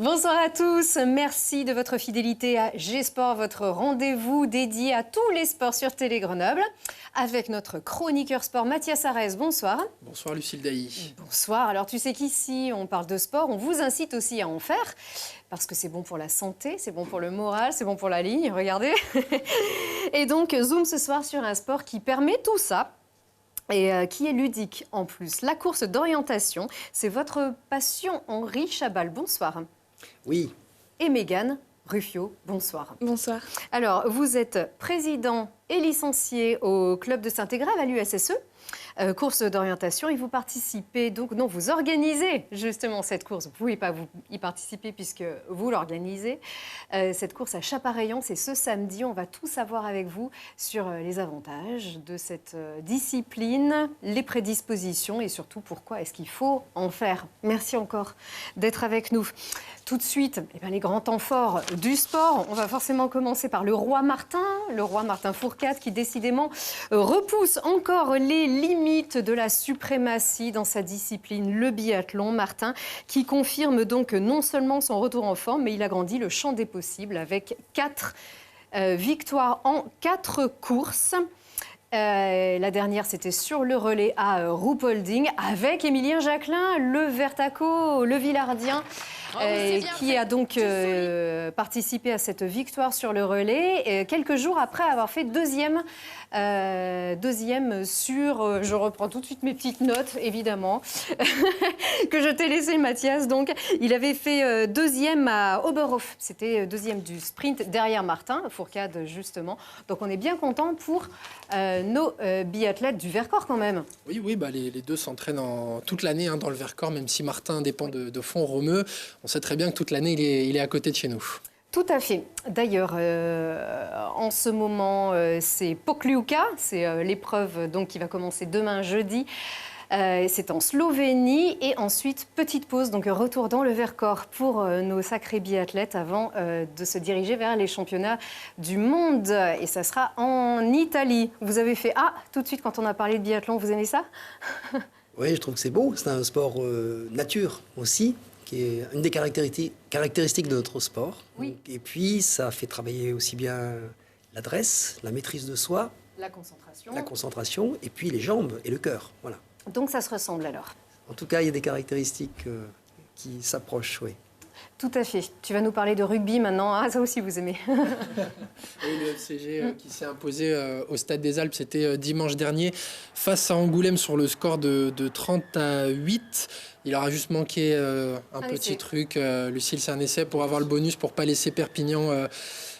Bonsoir à tous, merci de votre fidélité à G-Sport, votre rendez-vous dédié à tous les sports sur Télé Grenoble, avec notre chroniqueur sport Mathias Arès. Bonsoir. Bonsoir Lucille Dailly. Bonsoir, alors tu sais qu'ici on parle de sport, on vous incite aussi à en faire, parce que c'est bon pour la santé, c'est bon pour le moral, c'est bon pour la ligne, regardez. Et donc zoom ce soir sur un sport qui permet tout ça. Et qui est ludique en plus. La course d'orientation, c'est votre passion. Henri Chabal, bonsoir. Oui. Et Mégane Ruffio, bonsoir. Bonsoir. Alors, vous êtes président et licencié au club de Saint-Égrave à l'USSE, course d'orientation, et vous participez donc, non, vous organisez justement cette course. Vous ne pouvez pas vous y participer puisque vous l'organisez. Cette course à Chapareillan, c'est ce samedi. On va tout savoir avec vous sur les avantages de cette discipline, les prédispositions et surtout pourquoi est-ce qu'il faut en faire. Merci encore d'être avec nous. Tout de suite, les grands temps forts du sport. On va forcément commencer par le roi Martin Fourcade, qui décidément repousse encore les limites de la suprématie dans sa discipline, le biathlon. Martin qui confirme donc non seulement son retour en forme, mais il agrandit le champ des possibles avec 4 victoires en 4 courses. La dernière, c'était sur le relais à Ruhpolding avec Émilien Jacquelin, le Vertaco, le Villardien, qui a donc participé à cette victoire sur le relais, quelques jours après avoir fait deuxième sur, je reprends tout de suite mes petites notes, évidemment, que je t'ai laissé, Mathias. Donc, il avait fait deuxième à Oberhof. C'était deuxième du sprint derrière Martin Fourcade, justement. Donc, on est bien content pour nos biathlètes du Vercors, quand même. Oui, les deux s'entraînent toute l'année dans le Vercors, même si Martin dépend de Font-Romeu. On sait très bien que toute l'année, il est à côté de chez nous. Tout à fait. D'ailleurs, en ce moment, c'est Pokljuka, c'est l'épreuve donc, qui va commencer demain jeudi. C'est en Slovénie et ensuite petite pause, donc retour dans le Vercors pour nos sacrés biathlètes avant de se diriger vers les championnats du monde. Et ça sera en Italie. Vous avez fait tout de suite quand on a parlé de biathlon, vous aimez ça? Oui, je trouve que c'est beau. C'est un sport nature aussi, qui est une des caractéristiques de notre sport. Oui. Donc, et puis, ça fait travailler aussi bien l'adresse, la maîtrise de soi, la concentration, et puis les jambes et le cœur. Voilà. Donc ça se ressemble alors? En tout cas, il y a des caractéristiques qui s'approchent, oui. Tout à fait. Tu vas nous parler de rugby maintenant. Ah, ça aussi, vous aimez. Oui, le FCG qui s'est imposé au Stade des Alpes, c'était dimanche dernier, face à Angoulême sur le score de 30-8. Il aura juste manqué un petit truc. Lucille, c'est un essai pour avoir le bonus, pour ne pas laisser Perpignan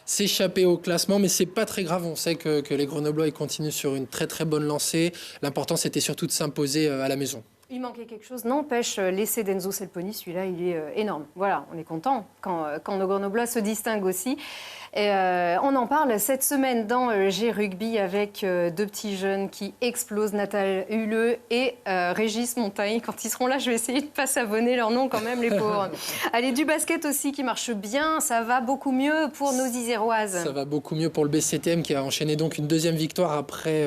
s'échapper au classement. Mais c'est pas très grave. On sait que les Grenoblois ils continuent sur une très très bonne lancée. L'important, c'était surtout de s'imposer à la maison. Il manquait quelque chose, n'empêche, l'essai d'Enzo Selponi, celui-là, il est énorme. Voilà, on est content quand nos Grenoblois se distinguent aussi. Et, on en parle cette semaine dans G-Rugby avec 2 petits jeunes qui explosent, Natal Huleux et Régis Montagne. Quand ils seront là, je vais essayer de ne pas savonner leur nom quand même, les pauvres. Allez, du basket aussi qui marche bien, ça va beaucoup mieux pour nos Iséroises. Ça va beaucoup mieux pour le BCTM qui a enchaîné donc une deuxième victoire après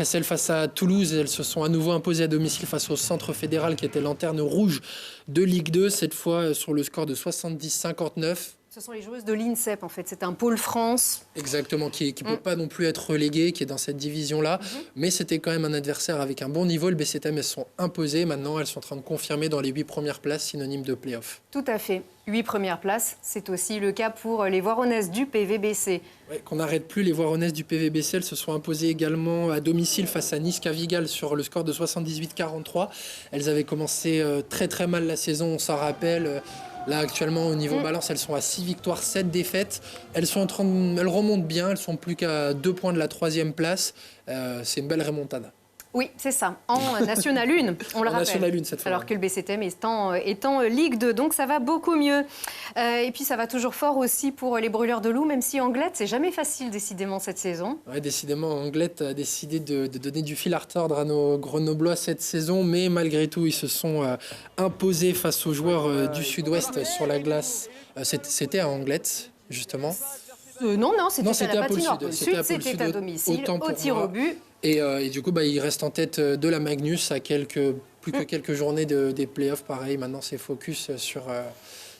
celle face à Toulouse. Elles se sont à nouveau imposées à domicile face au Centre Fédéral qui était lanterne rouge de Ligue 2, cette fois sur le score de 70-59. Ce sont les joueuses de l'INSEP, en fait. C'est un pôle France. Exactement, qui ne peut pas non plus être relégué, qui est dans cette division-là. Mais c'était quand même un adversaire avec un bon niveau. Le BCTM, elles sont imposées. Maintenant, elles sont en train de confirmer dans les 8 premières places, synonyme de play-off. Tout à fait. 8 premières places, c'est aussi le cas pour les Voironnaises du PVBC. Ouais, qu'on n'arrête plus, les Voironnaises du PVBC, elles se sont imposées également à domicile face à Nice-Cavigal sur le score de 78-43. Elles avaient commencé très très mal la saison, on s'en rappelle. Là, actuellement, au niveau balance, elles sont à 6 victoires, 7 défaites. Elles remontent bien, elles sont plus qu'à 2 points de la 3e place. C'est une belle remontada. Oui, c'est ça, en National 1, on le rappelle. National 1 cette fois. Alors que le BCTM est en Ligue 2, donc ça va beaucoup mieux. Et puis ça va toujours fort aussi pour les brûleurs de loups, même si Anglette, c'est jamais facile décidément cette saison. Oui, décidément, Anglette a décidé de donner du fil à retordre à nos Grenoblois cette saison, mais malgré tout, ils se sont imposés face aux joueurs du Sud-Ouest sur la glace. C'était à Anglette, justement. Non, c'était à la patinoire Pôle Sud, c'était à domicile, au tir au but. Et du coup, il reste en tête de la Magnus à plus que quelques journées des playoffs. Pareil, maintenant, c'est focus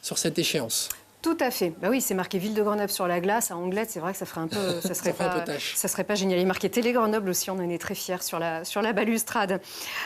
sur cette échéance. Tout à fait. Bah oui, c'est marqué Ville de Grenoble sur la glace. À Anglette, c'est vrai que ça ferait un peu, ça serait pas génial. Il est marqué Télé Grenoble aussi. On en est très fiers sur la balustrade.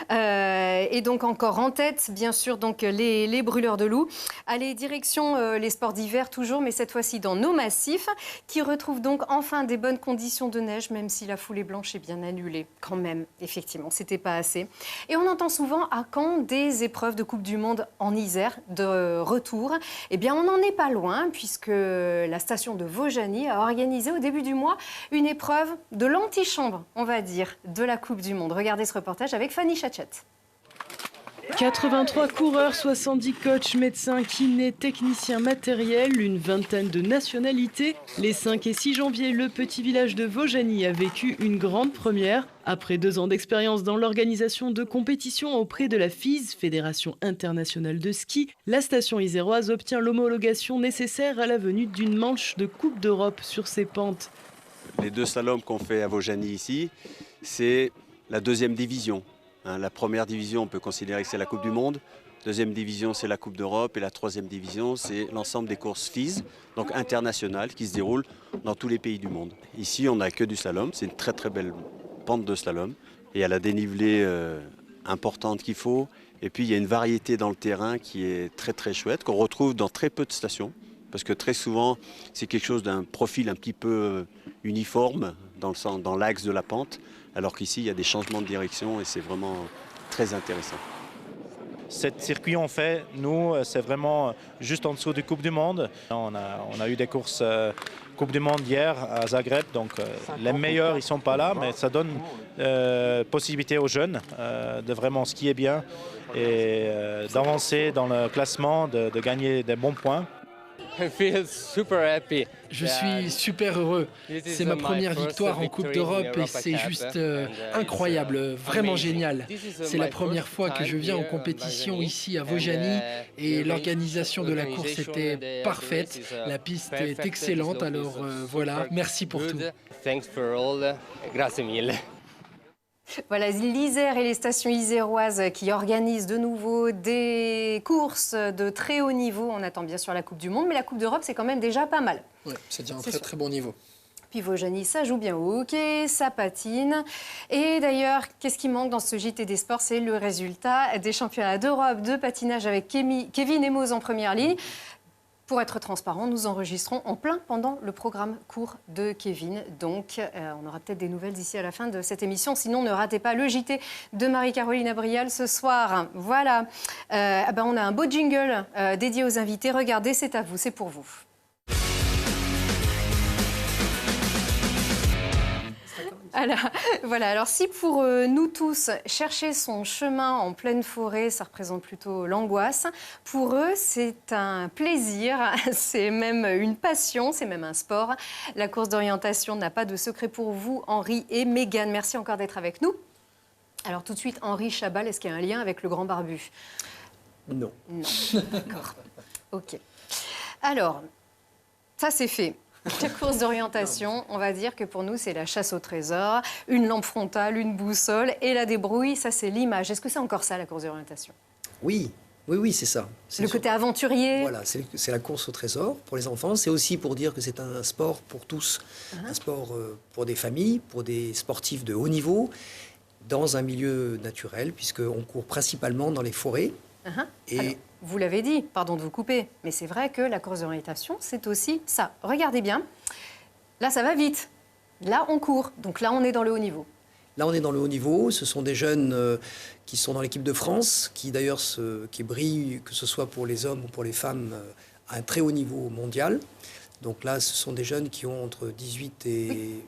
Et donc encore en tête, bien sûr, donc les brûleurs de loups. Allez, direction les sports d'hiver toujours, mais cette fois-ci dans nos massifs, qui retrouvent donc enfin des bonnes conditions de neige, même si la foulée blanche est bien annulée. Quand même, effectivement, c'était pas assez. Et on entend souvent à Caen des épreuves de Coupe du Monde en Isère de retour. Eh bien, on n'en est pas loin, puisque la station de Vaujany a organisé au début du mois une épreuve de l'antichambre, on va dire, de la Coupe du Monde. Regardez ce reportage avec Fanny Chachette. 83 coureurs, 70 coachs, médecins, kinés, techniciens matériels, une vingtaine de nationalités. Les 5 et 6 janvier, le petit village de Vaujany a vécu une grande première. Après 2 ans d'expérience dans l'organisation de compétitions auprès de la FIS, Fédération internationale de ski, la station iséroise obtient l'homologation nécessaire à la venue d'une manche de Coupe d'Europe sur ses pentes. Les 2 slaloms qu'on fait à Vaujany ici, c'est la 2e division. La première division, on peut considérer que c'est la Coupe du Monde. 2e division, c'est la Coupe d'Europe. Et la 3e division, c'est l'ensemble des courses FIS, donc internationales, qui se déroulent dans tous les pays du monde. Ici, on n'a que du slalom. C'est une très très belle pente de slalom. Et elle a dénivelé importante qu'il faut. Et puis, il y a une variété dans le terrain qui est très très chouette, qu'on retrouve dans très peu de stations. Parce que très souvent, c'est quelque chose d'un profil un petit peu uniforme dans l'axe de la pente. Alors qu'ici, il y a des changements de direction et c'est vraiment très intéressant. Ce circuit, en fait, nous, c'est vraiment juste en dessous du Coupe du Monde. On a eu des courses Coupe du Monde hier à Zagreb, donc les meilleurs, ils ne sont pas là, mais ça donne possibilité aux jeunes de vraiment skier bien et d'avancer dans le classement, de gagner des bons points. Je suis super heureux. C'est ma première victoire en Coupe d'Europe et c'est juste incroyable, vraiment génial. C'est la première fois que je viens en compétition ici à Vaujany et l'organisation de la course était parfaite. La piste est excellente, alors voilà, merci pour tout. Voilà, l'Isère et les stations iséroises qui organisent de nouveau des courses de très haut niveau. On attend bien sûr la Coupe du Monde, mais la Coupe d'Europe, c'est quand même déjà pas mal. Oui, c'est déjà un très très bon niveau. Puis Vaujany, ça joue bien au hockey, ça patine. Et d'ailleurs, qu'est-ce qui manque dans ce JT des sports? C'est le résultat des championnats d'Europe de patinage avec Kevin Emos en première ligne. Pour être transparent, nous enregistrons en plein pendant le programme court de Kevin. Donc, on aura peut-être des nouvelles d'ici à la fin de cette émission. Sinon, ne ratez pas le JT de Marie-Caroline Abrial ce soir. Voilà. On a un beau jingle dédié aux invités. Regardez, c'est à vous, c'est pour vous. Voilà, alors si pour nous tous, chercher son chemin en pleine forêt, ça représente plutôt l'angoisse, pour eux, c'est un plaisir, c'est même une passion, c'est même un sport. La course d'orientation n'a pas de secret pour vous, Henri et Mégane. Merci encore d'être avec nous. Alors tout de suite, Henri Chabal, est-ce qu'il y a un lien avec le grand barbu? Non. Non, d'accord. Ok. Alors, ça c'est fait. La course d'orientation, on va dire que pour nous, c'est la chasse au trésor, une lampe frontale, une boussole et la débrouille, ça c'est l'image. Est-ce que c'est encore ça, la course d'orientation? Oui, c'est ça. Le côté aventurier? Voilà, c'est la course au trésor pour les enfants. C'est aussi pour dire que c'est un sport pour tous, un sport pour des familles, pour des sportifs de haut niveau, dans un milieu naturel, puisqu'on court principalement dans les forêts. Et alors, vous l'avez dit, pardon de vous couper, mais c'est vrai que la course d'orientation, c'est aussi ça. Regardez bien, là ça va vite, là on court, donc là on est dans le haut niveau. Là on est dans le haut niveau, ce sont des jeunes qui sont dans l'équipe de France, qui d'ailleurs qui brillent, que ce soit pour les hommes ou pour les femmes, à un très haut niveau mondial. Donc là ce sont des jeunes qui ont entre 18 et...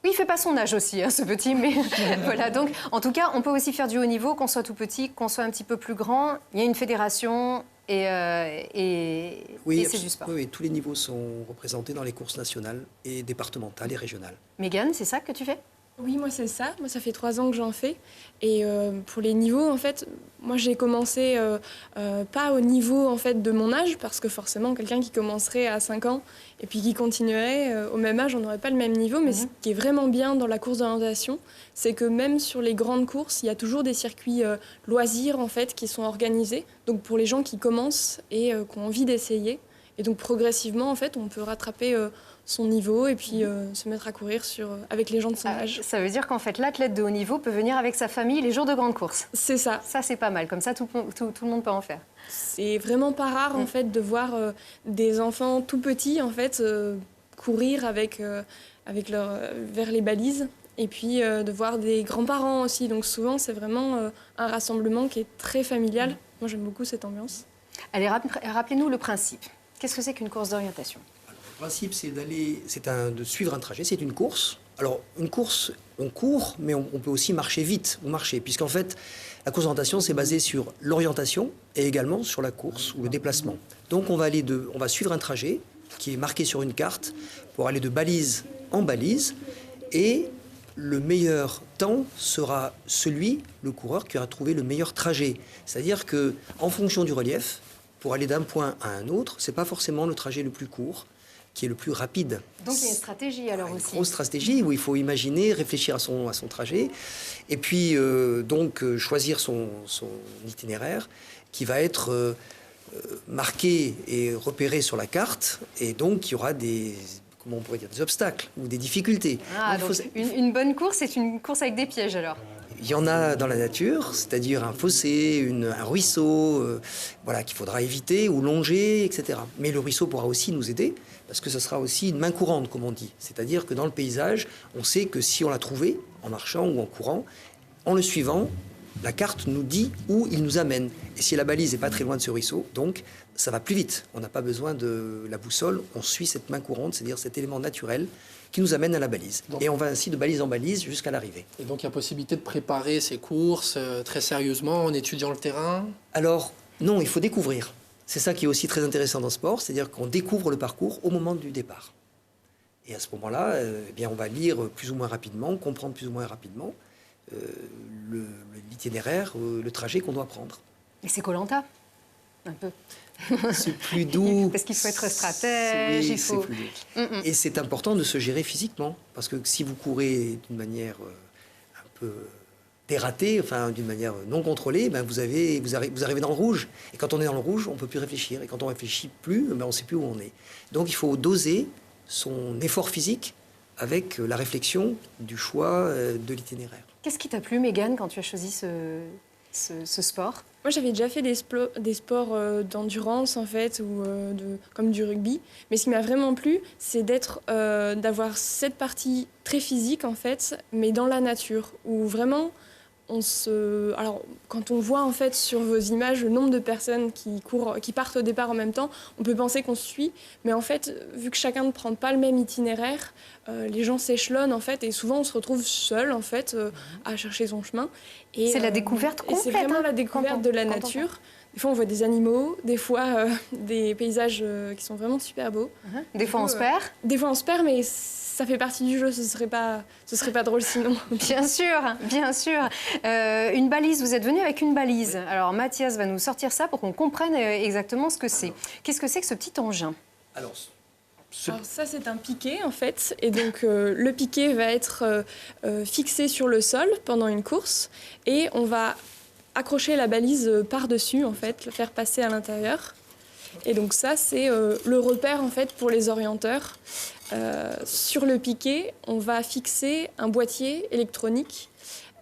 Oui, il ne fait pas son âge aussi, ce petit, mais voilà. Donc, en tout cas, on peut aussi faire du haut niveau, qu'on soit tout petit, qu'on soit un petit peu plus grand. Il y a une fédération et c'est du sport. Oui, tous les niveaux sont représentés dans les courses nationales et départementales et régionales. Mégane, c'est ça que tu fais? Oui, moi c'est ça. Moi ça fait 3 ans que j'en fais. Et pour les niveaux, en fait, moi j'ai commencé pas au niveau en fait de mon âge, parce que forcément quelqu'un qui commencerait à 5 ans et puis qui continuerait au même âge, on n'aurait pas le même niveau. Mais ce qui est vraiment bien dans la course d'orientation, c'est que même sur les grandes courses, il y a toujours des circuits loisirs en fait qui sont organisés. Donc pour les gens qui commencent et qui ont envie d'essayer. Et donc progressivement, en fait, on peut rattraper son niveau et puis se mettre à courir avec les gens de son âge. Ça veut dire qu'en fait, l'athlète de haut niveau peut venir avec sa famille les jours de grande course. C'est ça. Ça, c'est pas mal. Comme ça, tout le monde peut en faire. C'est vraiment pas rare, en fait, de voir des enfants tout petits, en fait, courir vers les balises. Et puis de voir des grands-parents aussi. Donc souvent, c'est vraiment un rassemblement qui est très familial. Moi, j'aime beaucoup cette ambiance. Allez, rappelez-nous le principe. Qu'est-ce que c'est qu'une course d'orientation? Le principe, c'est de suivre un trajet. C'est une course. Alors, une course, on court, mais on peut aussi marcher vite ou marcher, puisqu'en fait, la course d'orientation, c'est basé sur l'orientation et également sur la course ou le déplacement. Donc, on va suivre un trajet qui est marqué sur une carte pour aller de balise en balise, et le meilleur temps sera le coureur qui aura trouvé le meilleur trajet. C'est-à-dire que, en fonction du relief, pour aller d'un point à un autre, c'est pas forcément le trajet le plus court qui est le plus rapide. Donc il y a une stratégie alors aussi. Une grosse stratégie où il faut imaginer, réfléchir à son trajet, et puis choisir son itinéraire qui va être marqué et repéré sur la carte, et donc il y aura des obstacles ou des difficultés. Donc une bonne course, c'est une course avec des pièges alors. Il y en a dans la nature, c'est-à-dire un fossé, un ruisseau, qu'il faudra éviter ou longer, etc. Mais le ruisseau pourra aussi nous aider, parce que ce sera aussi une main courante, comme on dit. C'est-à-dire que dans le paysage, on sait que si on l'a trouvé, en marchant ou en courant, en le suivant, la carte nous dit où il nous amène. Et si la balise n'est pas très loin de ce ruisseau, donc ça va plus vite. On n'a pas besoin de la boussole, on suit cette main courante, c'est-à-dire cet élément naturel qui nous amène à la balise. Donc, et on va ainsi de balise en balise jusqu'à l'arrivée. Et donc il y a possibilité de préparer ces courses très sérieusement en étudiant le terrain? Alors non, il faut découvrir. C'est ça qui est aussi très intéressant dans ce sport, c'est-à-dire qu'on découvre le parcours au moment du départ. Et à ce moment-là, on va lire plus ou moins rapidement, comprendre plus ou moins rapidement l'itinéraire, le trajet qu'on doit prendre. Et c'est Koh-Lanta, un peu. C'est plus doux. Parce qu'il faut être stratège, oui, il faut... plus doux. Et c'est important de se gérer physiquement, parce que si vous courez d'une manière un peu dératée, d'une manière non contrôlée, vous arrivez dans le rouge. Et quand on est dans le rouge, on ne peut plus réfléchir. Et quand on ne réfléchit plus, on ne sait plus où on est. Donc il faut doser son effort physique avec la réflexion du choix de l'itinéraire. Qu'est-ce qui t'a plu, Mégane, quand tu as choisi ce sport? Moi, j'avais déjà fait des sports d'endurance, en fait, comme du rugby. Mais ce qui m'a vraiment plu, c'est d'avoir cette partie très physique, en fait, mais dans la nature, où vraiment, Alors, quand on voit, en fait, sur vos images, le nombre de personnes qui partent au départ en même temps, on peut penser qu'on se suit. Mais en fait, vu que chacun ne prend pas le même itinéraire, les gens s'échelonnent, en fait, et souvent, on se retrouve seul, en fait, à chercher son chemin. C'est la découverte complète. C'est vraiment la découverte de la nature. Des fois, on voit des animaux, des fois, des paysages qui sont vraiment super beaux. Des fois, on se perd. Des fois, on se perd, mais ça fait partie du jeu. Ce serait pas drôle sinon. Bien sûr, bien sûr. Une balise, vous êtes venu avec une balise. Alors, Mathias va nous sortir ça pour qu'on comprenne exactement ce que c'est. Qu'est-ce que c'est que ce petit engin? Alors ça, c'est un piquet, en fait. Et donc, le piquet va être fixé sur le sol pendant une course. Et on va accrocher la balise par-dessus, en fait, le faire passer à l'intérieur. Et donc ça, c'est le repère, en fait, pour les orienteurs. Sur le piquet, on va fixer un boîtier électronique.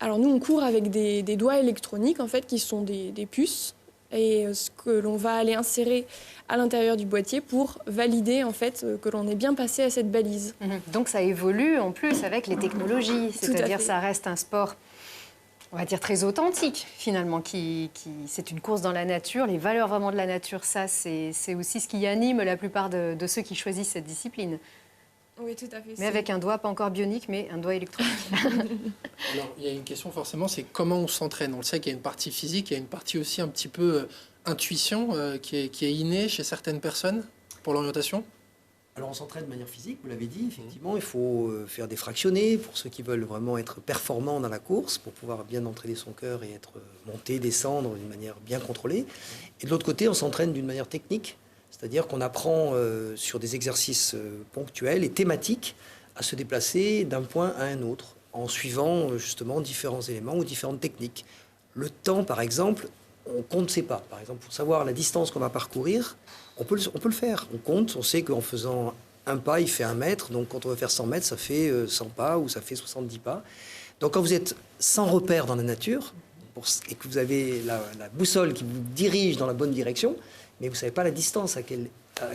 Alors nous, on court avec des doigts électroniques, en fait, qui sont des puces. Et ce que l'on va aller insérer à l'intérieur du boîtier pour valider, en fait, que l'on est bien passé à cette balise. Donc ça évolue, en plus, avec les technologies. C'est-à-dire ça reste un sport, on va dire, très authentique, finalement. C'est une course dans la nature. Les valeurs vraiment de la nature, ça, c'est aussi ce qui anime la plupart de ceux qui choisissent cette discipline. Oui, tout à fait. Mais avec un doigt, pas encore bionique, mais un doigt électronique. Alors, il y a une question forcément, c'est comment on s'entraîne. On le sait qu'il y a une partie physique, il y a une partie aussi un petit peu intuition qui est innée chez certaines personnes pour l'orientation. Alors on s'entraîne de manière physique, vous l'avez dit, effectivement, il faut faire des fractionnés pour ceux qui veulent vraiment être performants dans la course, pour pouvoir bien entraîner son cœur et être monté, descendre d'une manière bien contrôlée. Et de l'autre côté, on s'entraîne d'une manière technique, c'est-à-dire qu'on apprend sur des exercices ponctuels et thématiques à se déplacer d'un point à un autre, en suivant justement différents éléments ou différentes techniques. Le temps, par exemple, on compte ses pas. Par exemple, pour savoir la distance qu'on va parcourir, on peut le faire. On compte, on sait qu'en faisant un pas, il fait 1 mètre. Donc, quand on veut faire 100 mètres, ça fait 100 pas ou ça fait 70 pas. Donc, quand vous êtes sans repère dans la nature et que vous avez la boussole qui vous dirige dans la bonne direction, mais vous ne savez pas la distance, à quelle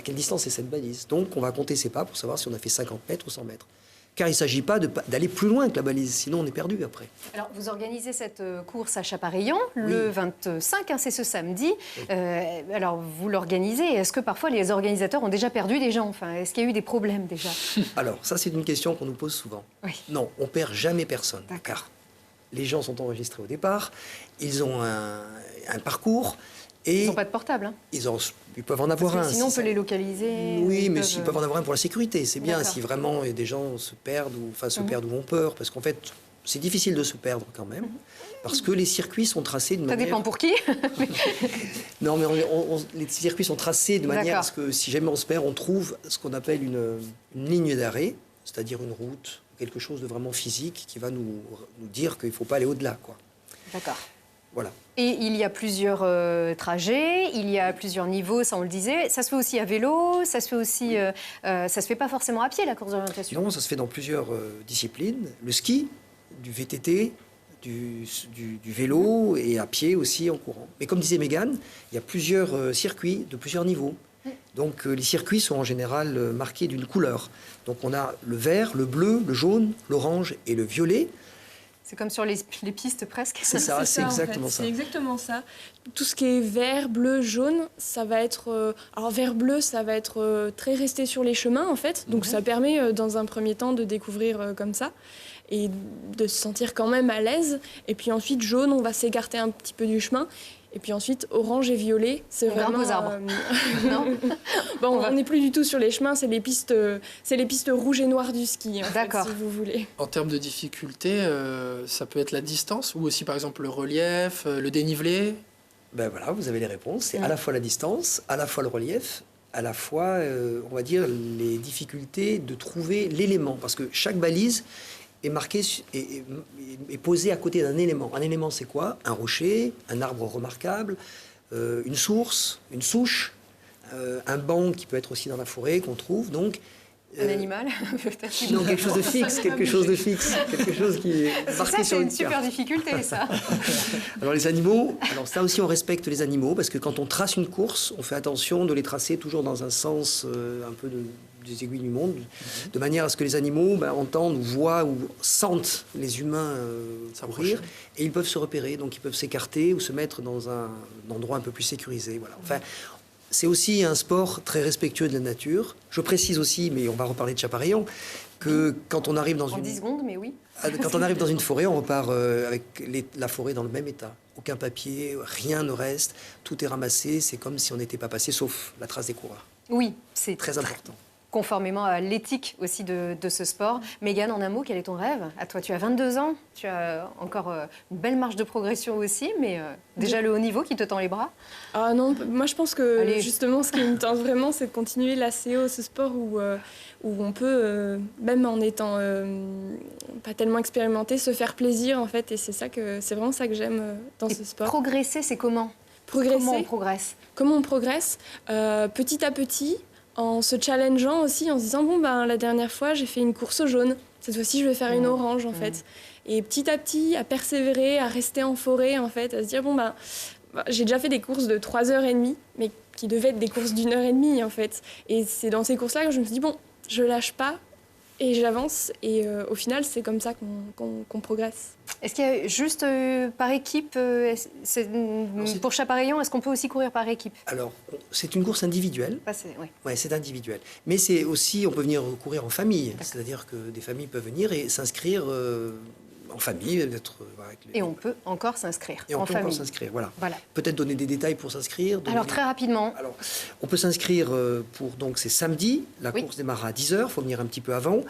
distance est cette balise. Donc, on va compter ses pas pour savoir si on a fait 50 mètres ou 100 mètres. Car il ne s'agit pas d'aller plus loin que la balise, sinon on est perdu après. Alors, vous organisez cette course à Chapareillan le 25, c'est ce samedi. Alors, vous l'organisez. Est-ce que parfois les organisateurs ont déjà perdu des gens? Enfin, est-ce qu'il y a eu des problèmes déjà? Alors, ça c'est une question qu'on nous pose souvent. Oui. Non, on perd jamais personne. Car les gens sont enregistrés au départ, ils ont un parcours. Et ils n'ont pas de portable. Hein. Ils peuvent en avoir un. Sinon, on peut les localiser. Oui, mais s'ils peuvent en avoir un pour la sécurité, c'est bien. Si vraiment des gens se perdent ou ont peur, parce qu'en fait, c'est difficile de se perdre quand même, parce que les circuits sont tracés de manière... Ça dépend pour qui. Non, mais les circuits sont tracés de manière à ce que si jamais on se perd, on trouve ce qu'on appelle une ligne d'arrêt, c'est-à-dire une route, quelque chose de vraiment physique qui va nous dire qu'il ne faut pas aller au-delà, quoi. D'accord. Voilà. Et il y a plusieurs trajets, il y a plusieurs niveaux, ça on le disait. Ça se fait aussi à vélo, ça se fait aussi, ça se fait pas forcément à pied la course d'orientation. Non, ça se fait dans plusieurs disciplines. Le ski, du VTT, du vélo et à pied aussi en courant. Mais comme disait Mégane, il y a plusieurs circuits de plusieurs niveaux. Donc les circuits sont en général marqués d'une couleur. Donc on a le vert, le bleu, le jaune, l'orange et le violet. C'est comme sur les pistes presque. C'est ça, c'est exactement ça. C'est exactement ça. Tout ce qui est vert, bleu, jaune, ça va être... alors vert-bleu, ça va être très resté sur les chemins en fait. Donc ça permet dans un premier temps de découvrir comme ça et de se sentir quand même à l'aise. Et puis ensuite jaune, on va s'écarter un petit peu du chemin. Et puis ensuite, orange et violet, c'est vraiment... aux arbres. Non. Bon, on n'est plus du tout sur les chemins, c'est les pistes rouges et noires du ski, D'accord. si vous voulez. En termes de difficulté, ça peut être la distance ou aussi par exemple le relief, le dénivelé. Ben voilà, vous avez les réponses. C'est à la fois la distance, à la fois le relief, à la fois, on va dire, les difficultés de trouver l'élément. Parce que chaque balise est marquée est posée à côté d'un élément. Un élément, c'est quoi? Un rocher, un arbre remarquable, une source, une souche, un banc qui peut être aussi dans la forêt qu'on trouve. Donc, un animal, peut-être. Non, quelque chose de fixe, quelque chose qui est marqué sur une carte. C'est une super difficulté, ça. Alors les animaux, alors ça aussi on respecte les animaux parce que quand on trace une course, on fait attention de les tracer toujours dans un sens un peu des aiguilles du monde, de manière à ce que les animaux entendent, ou voient ou sentent les humains courir et ils peuvent se repérer, donc ils peuvent s'écarter ou se mettre dans un endroit un peu plus sécurisé. Voilà. Enfin, c'est aussi un sport très respectueux de la nature. Je précise aussi, mais on va reparler de Chapareillan, que quand on arrive dans en 10 secondes, mais oui. Quand on arrive dans une forêt, on repart avec la forêt dans le même état. Aucun papier, rien ne reste, tout est ramassé. C'est comme si on n'était pas passé, sauf la trace des coureurs. Oui, c'est très important. Conformément à l'éthique aussi de ce sport. Mégane, en un mot, quel est ton rêve? À toi, tu as 22 ans, tu as encore une belle marge de progression aussi, mais déjà le haut niveau qui te tend les bras? Ah non, moi je pense que justement ce qui me tente vraiment, c'est de continuer la CO, ce sport où on peut, même en étant pas tellement expérimenté, se faire plaisir en fait, et c'est vraiment ça que j'aime dans ce sport. Progresser, c'est comment? Progresser. Comment on progresse? Comment on progresse? Petit à petit, en se challengeant aussi, en se disant bon la dernière fois j'ai fait une course jaune, cette fois-ci je vais faire une orange en fait, et petit à petit à persévérer, à rester en forêt en fait, à se dire j'ai déjà fait des courses de 3h30 mais qui devaient être des courses d'1h30 en fait, et c'est dans ces courses là que je me suis dit bon, je lâche pas et j'avance, et au final c'est comme ça qu'on progresse. Est-ce qu'il y a juste par équipe, pour Chapareillan, est-ce qu'on peut aussi courir par équipe? Alors, c'est une course individuelle. Oui, c'est individuel. Mais c'est aussi, on peut venir courir en famille. C'est-à-dire que des familles peuvent venir et s'inscrire en famille. Et on peut encore s'inscrire Et on en peut famille. encore s'inscrire, voilà. Voilà. Peut-être donner des détails pour s'inscrire. Alors très rapidement. Alors, on peut s'inscrire donc c'est samedi. La course démarre à 10h. Il faut venir un petit peu avant.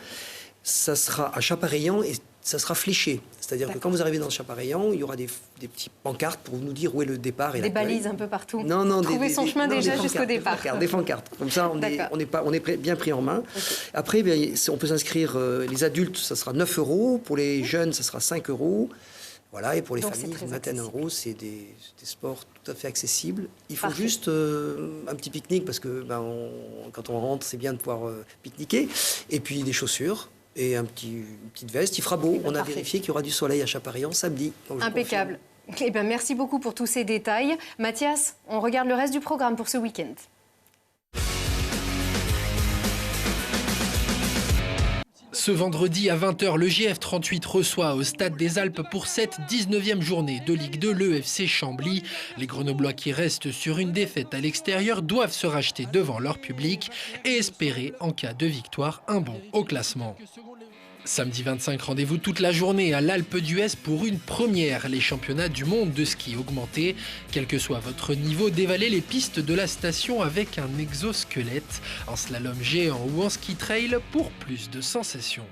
Ça sera à Chapareillan et ça sera fléché. C'est-à-dire que quand vous arrivez dans Chapareillan, il y aura des petites pancartes pour nous dire où est le départ et des balises un peu partout. Non, trouver son chemin déjà jusqu'au départ. Des pancartes. Comme ça, on est bien pris en main. Okay. Après, on peut s'inscrire. Les adultes, ça sera 9 €. Pour les jeunes, ça sera 5 €. Voilà, et pour les familles, 21 €, c'est des sports tout à fait accessibles. Il faut juste un petit pique-nique parce que quand on rentre, c'est bien de pouvoir pique-niquer. Et puis des chaussures. Et une petite veste, il fera beau. On a vérifié qu'il y aura du soleil à Chapareillan samedi. Impeccable. Eh bien, merci beaucoup pour tous ces détails. Mathias, on regarde le reste du programme pour ce week-end. Ce vendredi à 20h, le GF38 reçoit au Stade des Alpes pour cette 19e journée de Ligue 2 le FC Chambly. Les Grenoblois qui restent sur une défaite à l'extérieur doivent se racheter devant leur public et espérer, en cas de victoire, un bond au classement. Samedi 25, rendez-vous toute la journée à l'Alpe d'Huez pour une première, les championnats du monde de ski augmenté. Quel que soit votre niveau, dévalez les pistes de la station avec un exosquelette, en slalom géant ou en ski trail pour plus de sensations.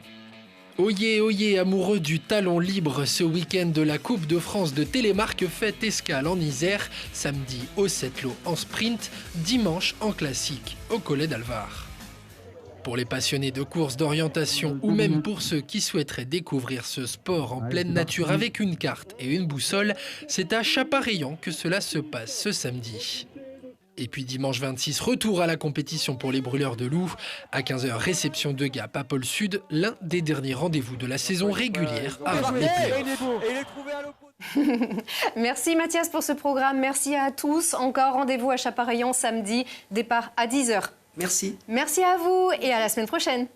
Oyez, oyez, amoureux du talon libre, ce week-end de la Coupe de France de Télémark fait escale en Isère, samedi au Settlo en sprint, dimanche en classique au Collet d'Alvar. Pour les passionnés de courses d'orientation ou même pour ceux qui souhaiteraient découvrir ce sport en pleine nature avec une carte et une boussole, c'est à Chapareillan que cela se passe ce samedi. Et puis dimanche 26, retour à la compétition pour les brûleurs de loups. À 15h, réception de Gap à Pôle Sud, l'un des derniers rendez-vous de la saison régulière avant les playoffs. Merci Mathias pour ce programme, merci à tous. Encore rendez-vous à Chapareillan samedi, départ à 10h. Merci. Merci à vous et à la semaine prochaine.